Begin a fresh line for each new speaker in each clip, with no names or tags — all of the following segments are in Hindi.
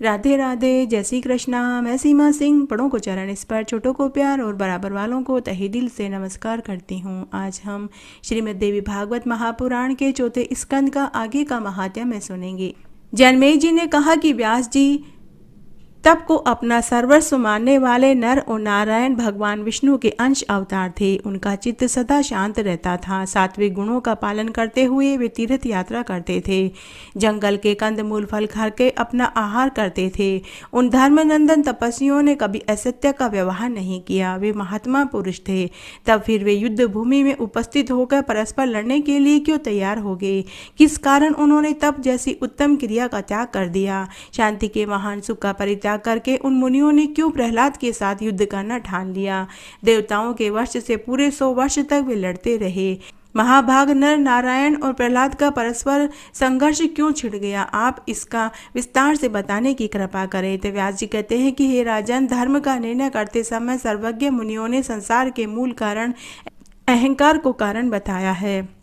राधे राधे, जय श्री कृष्णा। मैं सीमा सिंह बड़ों को चरण स्पर्श, छोटों को प्यार और बराबर वालों को तहे दिल से नमस्कार करती हूँ। आज हम श्रीमद् देवी भागवत महापुराण के चौथे स्कंद का आगे का महात्म्य सुनेंगे। जनमेजय जी ने कहा कि व्यास जी तप को अपना सर्वस्व मानने वाले नर और नारायण भगवान विष्णु के अंश अवतार थे। उनका चित्त सदा शांत रहता था। सात्विक गुणों का पालन करते हुए वे तीर्थ यात्रा करते थे, जंगल के कंदमूल फल खा के अपना आहार करते थे। उन धर्मनंदन तपस्वियों ने कभी असत्य का व्यवहार नहीं किया। वे महात्मा पुरुष थे। तब फिर वे युद्ध भूमि में उपस्थित होकर परस्पर लड़ने के लिए क्यों तैयार हो गए? किस कारण उन्होंने तप जैसी उत्तम क्रिया का त्याग कर दिया? शांति के महान सुख का परित्याग करके उन मुनियों ने क्यों प्रहलाद के साथ युद्ध करना ठान लिया? देवताओं के वश से पूरे 100 वर्ष तक वे लड़ते रहे। महाभाग नर नारायण और प्रहलाद का परस्पर संघर्ष क्यों छिड़ गया? आप इसका विस्तार से बताने की कृपा करें। तो व्यास जी कहते हैं कि हे राजन, धर्म का निर्णय करते समय सर्वज्ञ मुनियों ने संसार के मूल कारण अहंकार को कारण बताया है।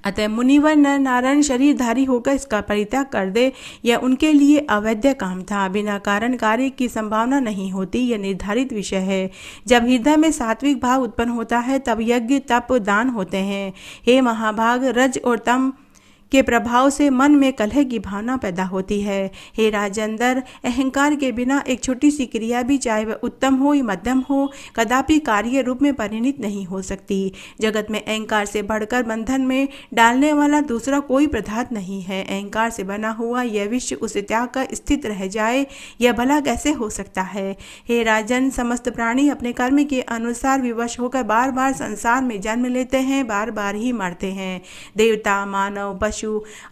अतः मुनिवर नर नारायण शरीरधारी होकर इसका परित्याग कर दे, यह उनके लिए अवैध काम था। बिना कारण कार्य की संभावना नहीं होती, यह निर्धारित विषय है। जब हृदय में सात्विक भाव उत्पन्न होता है तब यज्ञ तप दान होते हैं। हे महाभाग, रज और तम के प्रभाव से मन में कलह की भावना पैदा होती है। हे राजेंद्र, अहंकार के बिना एक छोटी सी क्रिया भी, चाहे वह उत्तम हो या मध्यम हो, कदापि कार्य रूप में परिणित नहीं हो सकती। जगत में अहंकार से बढ़कर बंधन में डालने वाला दूसरा कोई पदार्थ नहीं है। अहंकार से बना हुआ यह विश्व उसे त्याग कर स्थित रह जाए, यह भला कैसे हो सकता है? हे राजन, समस्त प्राणी अपने कर्म के अनुसार विवश होकर बार बार संसार में जन्म लेते हैं, बार बार ही मरते हैं। देवता, मानव,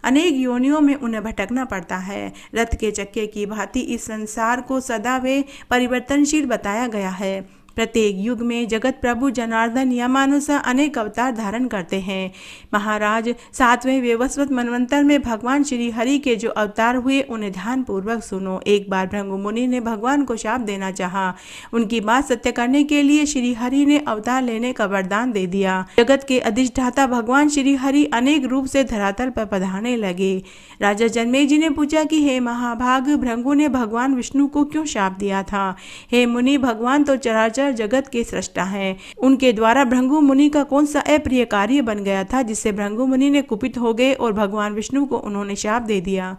अनेक योनियों में उन्हें भटकना पड़ता है। रथ के चक्के की भांति इस संसार को सदा वे परिवर्तनशील बताया गया है। प्रत्येक युग में जगत प्रभु जनार्दन नियमानुसार अनेक अवतार धारण करते हैं। महाराज, 7वें वेवस्वत मनवंतर में भगवान श्री हरि के जो अवतार हुए उन्हें ध्यान पूर्वक सुनो। एक बार भृगु मुनि ने भगवान को शाप देना चाहा। उनकी बात सत्य करने के लिए श्री हरि ने अवतार लेने का वरदान दे दिया। जगत के अधिष्ठाता भगवान श्री हरि अनेक रूप से धरातल पर पधारने लगे। राजा जनमेजय जी ने पूछा कि हे महाभाग, भृगु ने भगवान विष्णु को क्यों शाप दिया था? हे मुनि, भगवान तो चराचर जगत के सृष्टा हैं। उनके द्वारा भृगु मुनि का कौन सा अप्रिय कार्य बन गया था जिससे भृगु मुनि ने कुपित हो गए और भगवान विष्णु को उन्होंने शाप दे दिया?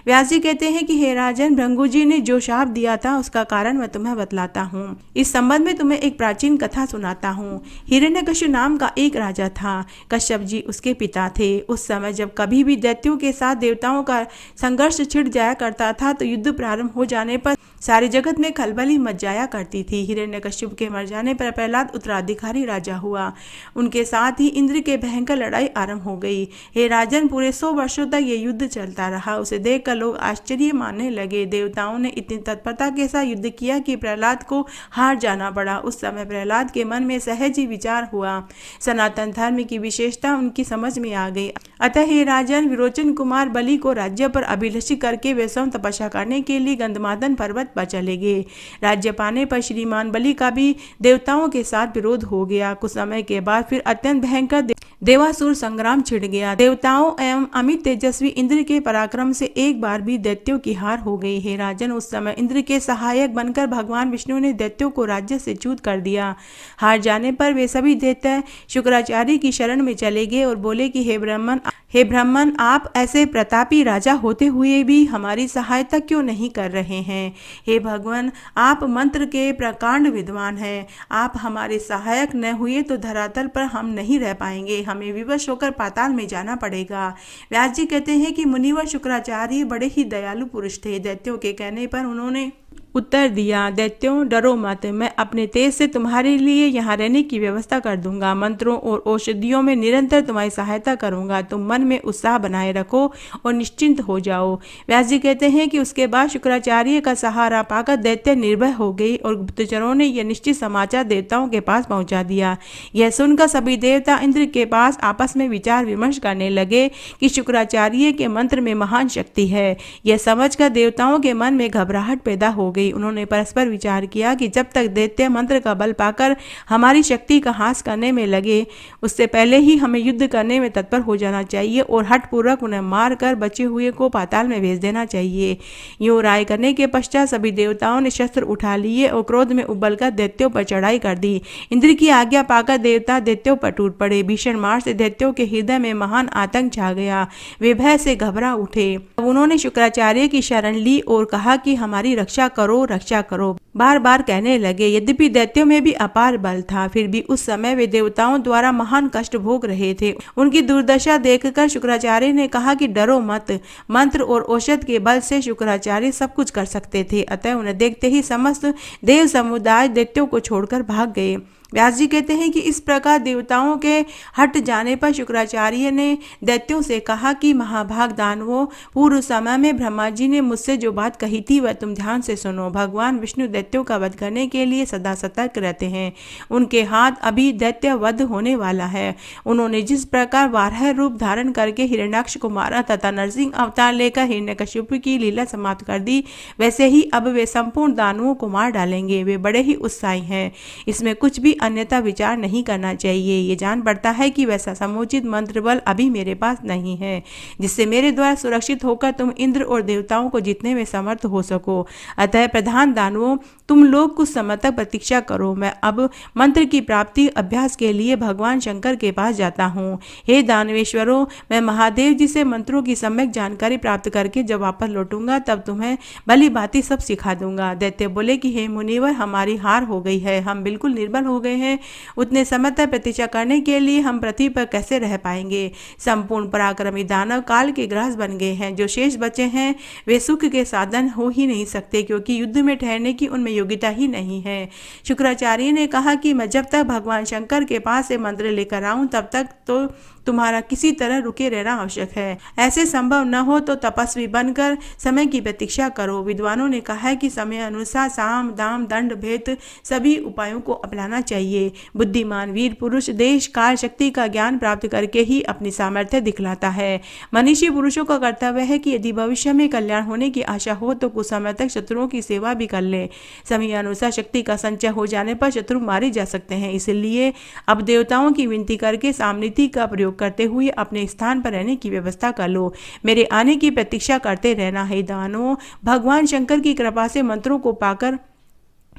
व्यास जी कहते हैं कि हे राजन, भृगु जी ने जो शाप दिया था उसका कारण मैं तुम्हें बतलाता हूँ। इस संबंध में तुम्हें एक प्राचीन कथा सुनाता हूँ। हिरण्यकश्यप नाम का एक राजा था। कश्यप जी उसके पिता थे। उस समय जब कभी भी दैत्यों के साथ देवताओं का संघर्ष छिड़ जाया करता था तो युद्ध प्रारंभ हो जाने पर सारे जगत में खलबली मच जाया करती थी। हिरण्यकश्यप के मर जाने पर प्रहलाद उत्तराधिकारी राजा हुआ। उनके साथ ही इंद्र के भयंकर लड़ाई आरंभ हो गई। हे राजन, पूरे 100 वर्षों तक ये युद्ध चलता रहा। उसे देखकर लोग आश्चर्य मानने लगे। देवताओं ने इतनी तत्परता के साथ युद्ध किया कि प्रहलाद को हार जाना पड़ा। उस समय प्रहलाद के मन में सहज ही विचार हुआ। सनातन धर्म की विशेषता उनकी समझ में आ गई। अतः हे राजन, विरोचन कुमार बलि को राज्य पर अभिलषित करके वे स्वयं तपस्या करने के लिए गंधमादन पर्वत पर चले गए। राज्य पाने पर श्रीमान बलि का भी देवताओं के साथ विरोध हो गया। कुछ समय के बाद फिर अत्यंत भयंकर देवासुर संग्राम छिड़ गया। देवताओं एवं अमित तेजस्वी इंद्र के पराक्रम से एक बार भी दैत्यों की हार हो गई। हे राजन, उस समय इंद्र के सहायक बनकर भगवान विष्णु ने दैत्यों को राज्य से च्युत कर दिया। हार जाने पर वे सभी दैत्य शुक्राचार्य की शरण में चले गए और बोले कि हे ब्राह्मण, आप ऐसे प्रतापी राजा होते हुए भी हमारी सहायता क्यों नहीं कर रहे हैं? हे भगवान, आप मंत्र के प्रकांड विद्वान हैं। आप हमारे सहायक न हुए तो धरातल पर हम नहीं रह पाएंगे। हमें विवश होकर पाताल में जाना पड़ेगा। व्यास जी कहते हैं कि मुनिवर शुक्राचार्य बड़े ही दयालु पुरुष थे। दैत्यों के कहने पर उन्होंने उत्तर दिया, दैत्यों, डरो मत। मैं अपने तेज से तुम्हारे लिए यहाँ रहने की व्यवस्था कर दूंगा। मंत्रों और औषधियों में निरंतर तुम्हारी सहायता करूंगा। तुम मन में उत्साह बनाए रखो और निश्चिंत हो जाओ। व्यास जी कहते हैं कि उसके बाद शुक्राचार्य का सहारा पाकर दैत्य निर्भय हो गई और गुप्तचरों ने यह निश्चित समाचार देवताओं के पास पहुंचा दिया। यह सुनकर सभी देवता इंद्र के पास आपस में विचार विमर्श करने लगे कि शुक्राचार्य के मंत्र में महान शक्ति है। यह समझकर देवताओं के मन में घबराहट पैदा हो गई। गई। उन्होंने परस्पर विचार किया कि जब तक दैत्य मंत्र का बल पाकर हमारी शक्ति का हास करने में लगे, उससे पहले ही हमें युद्ध करने में तत्पर हो जाना चाहिए और हठपूर्वक उन्हें मार कर बचे हुए को पाताल में भेज देना चाहिए। यूं राय करने के पश्चात सभी देवताओं ने शस्त्र उठा लिए और क्रोध में उबलकर दैत्यों पर चढ़ाई कर दी। इंद्र की आज्ञा पाकर देवता दैत्यों पर टूट पड़े। भीषण मार से दैत्यों के हृदय में महान आतंक छा गया। वे भय से घबरा उठे। अब उन्होंने शुक्राचार्य की शरण ली और कहा कि हमारी रक्षा करो, रक्षा करो। बार बार कहने लगे। यद्यपि दैत्यों में भी अपार बल था, फिर भी उस समय वे देवताओं द्वारा महान कष्ट भोग रहे थे। उनकी दुर्दशा देखकर शुक्राचार्य ने कहा कि डरो मत। मंत्र और औषध के बल से शुक्राचार्य सब कुछ कर सकते थे। अतः उन्हें देखते ही समस्त देव समुदाय दैत्यों को छोड़कर भाग गए। व्यास जी कहते हैं कि इस प्रकार देवताओं के हट जाने पर शुक्राचार्य ने दैत्यों से कहा कि महाभाग दानवों, पूर्व समय में ब्रह्मा जी ने मुझसे जो बात कही थी वह तुम ध्यान से सुनो। भगवान विष्णु दैत्यों का वध करने के लिए सदा सतर्क रहते हैं। उनके हाथ अभी दैत्य वध होने वाला है। उन्होंने जिस प्रकार 12 रूप धारण करके हिरण्याक्ष को मारा तथा नरसिंह अवतार लेकर हिरण्यकशिपु की लीला समाप्त कर दी, वैसे ही अब वे संपूर्ण दानवों को मार डालेंगे। वे बड़े ही उत्साही हैं। इसमें कुछ भी अन्यथा विचार नहीं करना चाहिए। ये जान पड़ता है कि वैसा समुचित मंत्र बल अभी मेरे पास नहीं है जिससे मेरे द्वारा सुरक्षित होकर तुम इंद्र और देवताओं को जीतने में समर्थ हो सको। अतः प्रधान दानवों, तुम लोग कुछ समय तक प्रतीक्षा करो। मैं अब मंत्र की प्राप्ति अभ्यास के लिए भगवान शंकर के पास जाता हूँ। हे दानवेश्वरों, मैं महादेव जी से मंत्रों की सम्यक जानकारी प्राप्त करके जब वापस लौटूंगा तब तुम्हें भली भांति सब सिखा दूंगा। दैत्य बोले कि हे मुनिवर, हमारी हार हो गई है। हम बिल्कुल निर्बल हो गए हैं। उतने समय तक प्रतीक्षा करने के लिए हम पृथ्वी पर कैसे रह पाएंगे। संपूर्ण पराक्रमी दानव काल के ग्रास बन गए हैं। जो शेष बचे हैं वे सुख के साधन हो ही नहीं सकते, क्योंकि युद्ध में ठहरने की उनमें योग्यता ही नहीं है। शुक्राचार्य ने कहा कि मैं जब तक भगवान शंकर के पास से मंत्र लेकर आऊं तब तक तो तुम्हारा किसी तरह रुके रहना आवश्यक है। ऐसे संभव न हो तो तपस्वी बनकर समय की प्रतीक्षा करो। विद्वानों ने कहा है कि समय अनुसार साम दाम दंड भेद सभी उपायों को अपनाना चाहिए। बुद्धिमान वीर पुरुष देश काल शक्ति का ज्ञान प्राप्त करके ही अपनी सामर्थ्य दिखलाता है। मनीषी पुरुषों का कर्तव्य है कि यदि भविष्य में कल्याण होने की आशा हो तो कुछ समय तक शत्रुओं की सेवा भी कर ले। समय अनुसार शक्ति का संचय हो जाने पर शत्रु मारे जा सकते हैं। इसलिए अब देवताओं की विनती करके सामनीति का प्रयोग करते हुए अपने स्थान पर रहने की व्यवस्था कर लो। मेरे आने की प्रतीक्षा करते रहना। है दानवों, भगवान शंकर की कृपा से मंत्रों को पाकर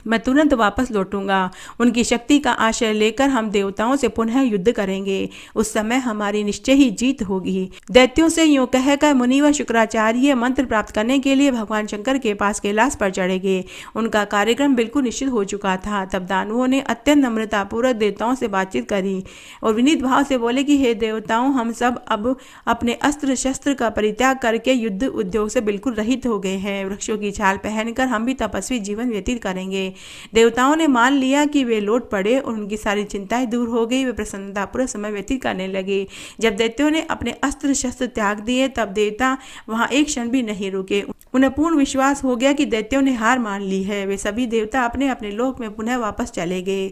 मैं तुरंत वापस लौटूंगा। उनकी शक्ति का आश्रय लेकर हम देवताओं से पुनः युद्ध करेंगे। उस समय हमारी निश्चय ही जीत होगी। दैत्यों से यूं कहकर मुनिवर शुक्राचार्य मंत्र प्राप्त करने के लिए भगवान शंकर के पास कैलाश पर चढ़े। उनका कार्यक्रम बिल्कुल निश्चित हो चुका था। तब दानवों ने अत्यंत नम्रतापूर्वक देवताओं से बातचीत करी और विनीत भाव से बोले कि हे देवताओं, हम सब अब अपने अस्त्र शस्त्र का परित्याग करके युद्ध उद्योग से बिल्कुल रहित हो गए हैं। वृक्षों की छाल पहनकर हम भी तपस्वी जीवन व्यतीत करेंगे। देवताओं ने मान लिया कि वे लौट पड़े और उनकी सारी चिंताएं दूर हो गई। वे प्रसन्नतापूर्वक समय व्यतीत करने लगे। जब दैत्यों ने अपने अस्त्र शस्त्र त्याग दिए तब देवता वहां एक क्षण भी नहीं रुके। उन्हें पूर्ण विश्वास हो गया कि दैत्यों ने हार मान ली है। वे सभी देवता अपने अपने लोक में पुनः वापस चले गए।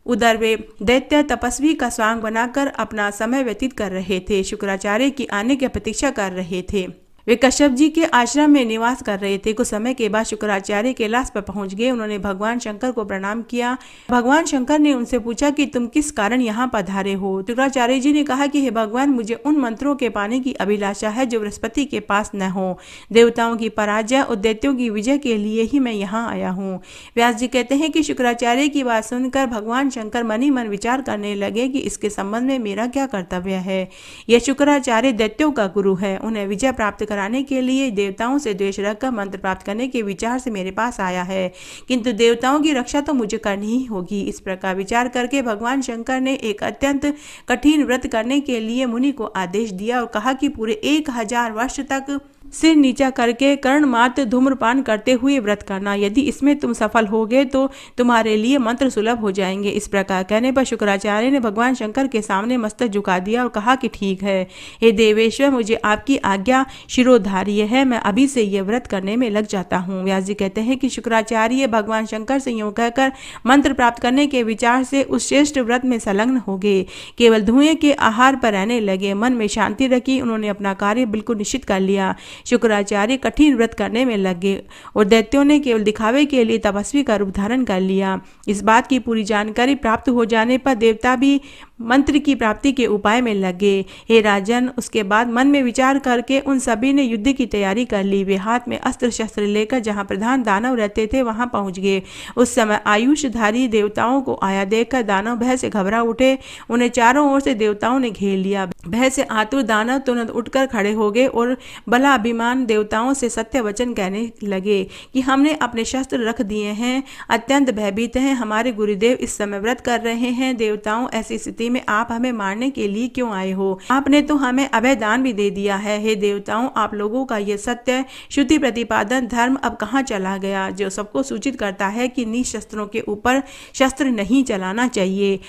उधर वे दैत्य तपस्वी का स्वांग बनाकर अपना समय व्यतीत कर रहे थे। शुक्राचार्य की आने की प्रतीक्षा कर रहे थे। वे कश्यप जी के आश्रम में निवास कर रहे थे। कुछ समय के बाद शुक्राचार्य कैलाश पर पहुंच गए। उन्होंने भगवान शंकर को प्रणाम किया। भगवान शंकर ने उनसे पूछा कि तुम किस कारण यहाँ पधारे हो। शुक्राचार्य जी ने कहा कि हे भगवान, मुझे उन मंत्रों के पाने की अभिलाषा है जो बृहस्पति के पास न हो। देवताओं की पराजय और दैत्यों की विजय के लिए ही मैं यहाँ आया हूँ। व्यास जी कहते हैं कि शुक्राचार्य की बात सुनकर भगवान शंकर मन ही मन विचार करने लगे कि इसके संबंध में मेरा क्या कर्तव्य है। यह शुक्राचार्य दैत्यों का गुरु है। उन्हें विजय प्राप्त कराने के लिए देवताओं से द्वेष रखकर मंत्र प्राप्त करने के विचार से मेरे पास आया है, किंतु देवताओं की रक्षा तो मुझे करनी ही होगी। इस प्रकार विचार करके भगवान शंकर ने एक अत्यंत कठिन व्रत करने के लिए मुनि को आदेश दिया और कहा कि पूरे 1000 वर्ष तक सिर नीचा करके कर्ण मात्र धूम्रपान करते हुए व्रत करना। यदि इसमें तुम सफल होगे तो तुम्हारे लिए मंत्र सुलभ हो जाएंगे। इस प्रकार कहने पर शुक्राचार्य ने भगवान शंकर के सामने मस्तक झुका दिया और कहा कि ठीक है, हे देवेश्वर, मुझे आपकी आज्ञा शिरोधार्य है। मैं अभी से यह व्रत करने में लग जाता हूँ। व्यास जी कहते हैं कि शुक्राचार्य भगवान शंकर से यूं कहकर मंत्र प्राप्त करने के विचार से उस श्रेष्ठ व्रत में संलग्न हो गए। केवल धुएं के आहार पर रहने लगे। मन में शांति रखी। उन्होंने अपना कार्य बिल्कुल निश्चित कर लिया। शुक्राचार्य कठिन व्रत करने में लग गए और दैत्यों ने केवल दिखावे के लिए तपस्वी का रूप धारण कर लिया। इस बात की पूरी जानकारी प्राप्त हो जाने पर देवता भी मंत्र की प्राप्ति के उपाय में लग गए। हे राजन, उसके बाद मन में विचार करके उन सभी ने युद्ध की तैयारी कर ली। वे हाथ में अस्त्र शस्त्र लेकर जहां प्रधान दानव रहते थे वहां पहुंच गए। उस समय आयुषधारी देवताओं को आया देखकर दानव भय से घबरा उठे। उन्हें चारों ओर से देवताओं ने घेर लिया। भय से आतुर दानव तुरंत उठकर खड़े हो गए और बला अभिमान देवताओं से सत्य वचन कहने लगे कि हमने अपने शस्त्र रख दिए हैं, अत्यंत भयभीत हैं। हमारे गुरुदेव इस समय व्रत कर रहे हैं। देवताओं, ऐसी स्थिति में आप हमें मारने के लिए क्यों आए हो? आपने तो हमें अभय दान भी दे दिया है। हे देवताओं, आप लोगों का यह सत्य श्रुति प्रतिपादन धर्म अब कहाँ चला गया, जो सबको सूचित करता है कि निशस्त्रों के ऊपर शस्त्र नहीं चलाना चाहिए?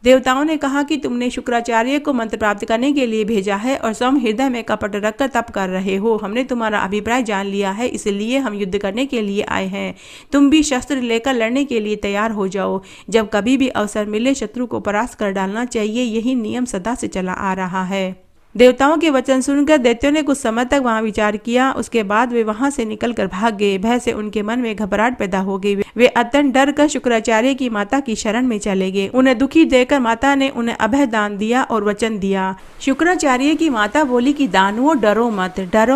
देवताओं ने कहा कि तुमने शुक्राचार्य को मंत्र प्राप्त करने के लिए भेजा है और स्वयं हृदय में कपट रखकर तप कर रहे हो। हमने तुम्हारा अभिप्राय जान लिया है, इसलिए हम युद्ध करने के लिए आए हैं। तुम भी शस्त्र लेकर लड़ने के लिए तैयार हो जाओ। जब कभी भी अवसर मिले शत्रु को परास्त कर डालना चाहिए, यही नियम सदा से चला आ रहा है। देवताओं के वचन सुनकर दैत्यों ने कुछ समय तक वहां विचार किया। उसके बाद वे वहां से निकलकर भाग गए। भय से उनके मन में घबराहट पैदा हो गई। वे अत्यंत डर कर शुक्राचार्य की माता की शरण में चले गए। उन्हें दुखी देखकर माता ने उन्हें अभय दान दिया और वचन दिया। शुक्राचार्य की माता बोली कि दानवों, डरो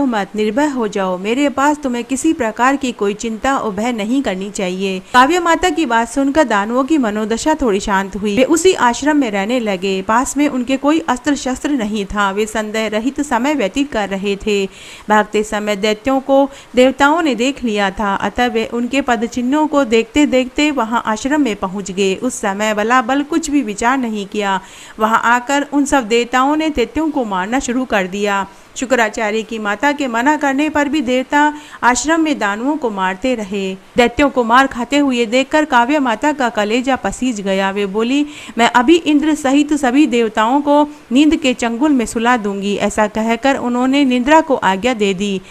मत, निर्भय हो जाओ। मेरे पास तुम्हें किसी प्रकार की कोई चिंता और भय नहीं करनी चाहिए। काव्य माता की बात सुनकर दानवों की मनोदशा थोड़ी शांत हुई। वे उसी आश्रम में रहने लगे। पास में उनके कोई अस्त्र शस्त्र नहीं था। वे संदेह रहित समय व्यतीत कर रहे थे। भागते समय दैत्यों को देवताओं ने देख लिया था, अतः वे उनके पद चिन्हों को देखते देखते वहां आश्रम में पहुंच गए। उस समय बलाबल कुछ भी विचार नहीं किया। वहां आकर उन सब देवताओं ने दैत्यों को मारना शुरू कर दिया। शुक्राचार्य की माता के मना करने पर भी देवता आश्रम में दानवों को मारते रहे। दैत्यों को मार खाते हुए देखकर काव्य माता का कलेजा पसीज गया। वे बोली, मैं अभी इंद्र सहित सभी देवताओं को नींद के चंगुल में सुला दूंगी। ऐसा कहकर उन्होंने निद्रा को आज्ञा दे दी।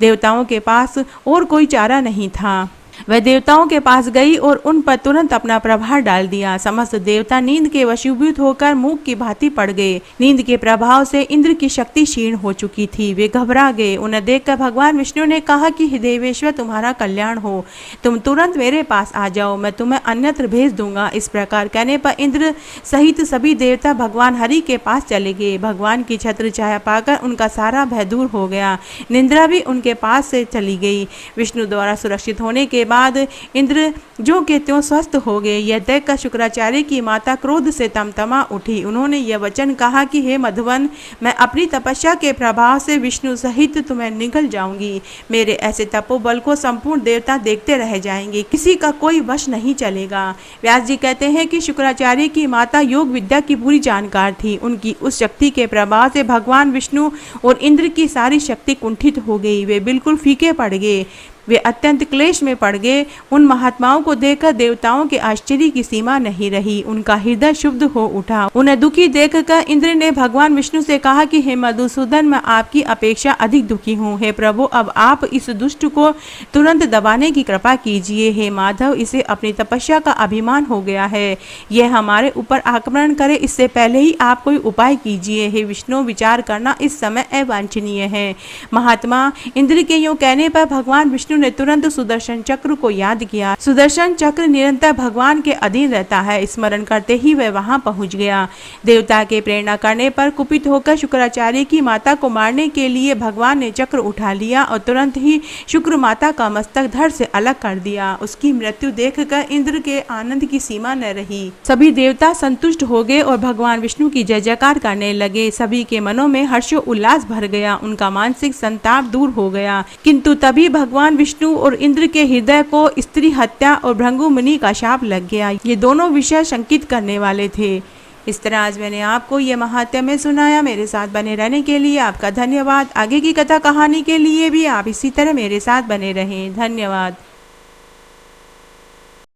देवताओं के पास और कोई चारा नहीं था। वह देवताओं के पास गई और उन पर तुरंत अपना प्रभार डाल दिया। समस्त देवता नींद के वशीभूत होकर मूक की भांति पड़ गए। नींद के प्रभाव से इंद्र की शक्ति क्षीण हो चुकी थी। वे घबरा गए। उन्हें देखकर भगवान विष्णु ने कहा कि हे देवेश्वर, तुम्हारा कल्याण हो, तुम तुरंत मेरे पास आ जाओ, मैं तुम्हें अन्यत्र भेज दूंगा। इस प्रकार कहने पर इंद्र सहित सभी देवता भगवान हरि के पास चले गए। भगवान की छत्र छाया पाकर उनका सारा भय दूर हो गया। निद्रा भी उनके पास से चली गई। विष्णु द्वारा सुरक्षित होने के बाद इंद्र जो के त्यों स्वस्थ हो गए। यह देखकर शुक्राचार्य की माता क्रोध से तमतमा उठी। उन्होंने यह वचन कहा कि हे मधुवन, मैं अपनी तपस्या के प्रभाव से विष्णु सहित तुम्हें निगल जाऊंगी। मेरे ऐसे तपोबल को संपूर्ण देवता देखते रह जाएंगे, किसी का कोई वश नहीं चलेगा। व्यास जी कहते हैं कि शुक्राचार्य की माता योग विद्या की पूरी जानकार थी। उनकी उस शक्ति के प्रभाव से भगवान विष्णु और इंद्र की सारी शक्ति कुंठित हो गई। वे बिल्कुल फीके पड़ गए। वे अत्यंत क्लेश में पड़ गए। उन महात्माओं को देखकर देवताओं के आश्चर्य की सीमा नहीं रही। उनका हृदय शुद्ध हो उठा। उन्हें दुखी देखकर इंद्र ने भगवान विष्णु से कहा कि हे मधुसूदन, मैं आपकी अपेक्षा अधिक दुखी हूँ। हे प्रभु, अब आप इस दुष्ट को तुरंत दबाने की कृपा कीजिए। हे माधव, इसे अपनी तपस्या का अभिमान हो गया है। यह हमारे ऊपर आक्रमण करे, इससे पहले ही आप कोई उपाय कीजिए। हे विष्णु, विचार करना इस समय अवांछनीय है। महात्मा इंद्र के यूं कहने पर भगवान विष्णु ने तुरंत सुदर्शन चक्र को याद किया। सुदर्शन चक्र निरंतर भगवान के अधीन रहता है। स्मरण करते ही वह वहां पहुंच गया। देवता के प्रेरणा करने पर कुपित होकर शुक्राचार्य की माता को मारने के लिए भगवान ने चक्र उठा लिया और तुरंत ही शुक्र माता का मस्तक धड़ से अलग कर दिया। उसकी मृत्यु देखकर इंद्र के आनंद की सीमा न रही। सभी देवता संतुष्ट हो गए और भगवान विष्णु की जय जयकार करने लगे। सभी के मनों में हर्षो उल्लास भर गया। उनका मानसिक संताप दूर हो गया। किंतु तभी भगवान विष्णु और इंद्र के हृदय को स्त्री हत्या और भृंगु मुनि का शाप लग गया। ये दोनों विषय शंकित करने वाले थे। इस तरह आज मैंने आपको ये महात्म्य सुनाया। मेरे साथ बने रहने के लिए आपका धन्यवाद। आगे की कथा कहानी के लिए भी आप इसी तरह मेरे साथ बने रहें। धन्यवाद।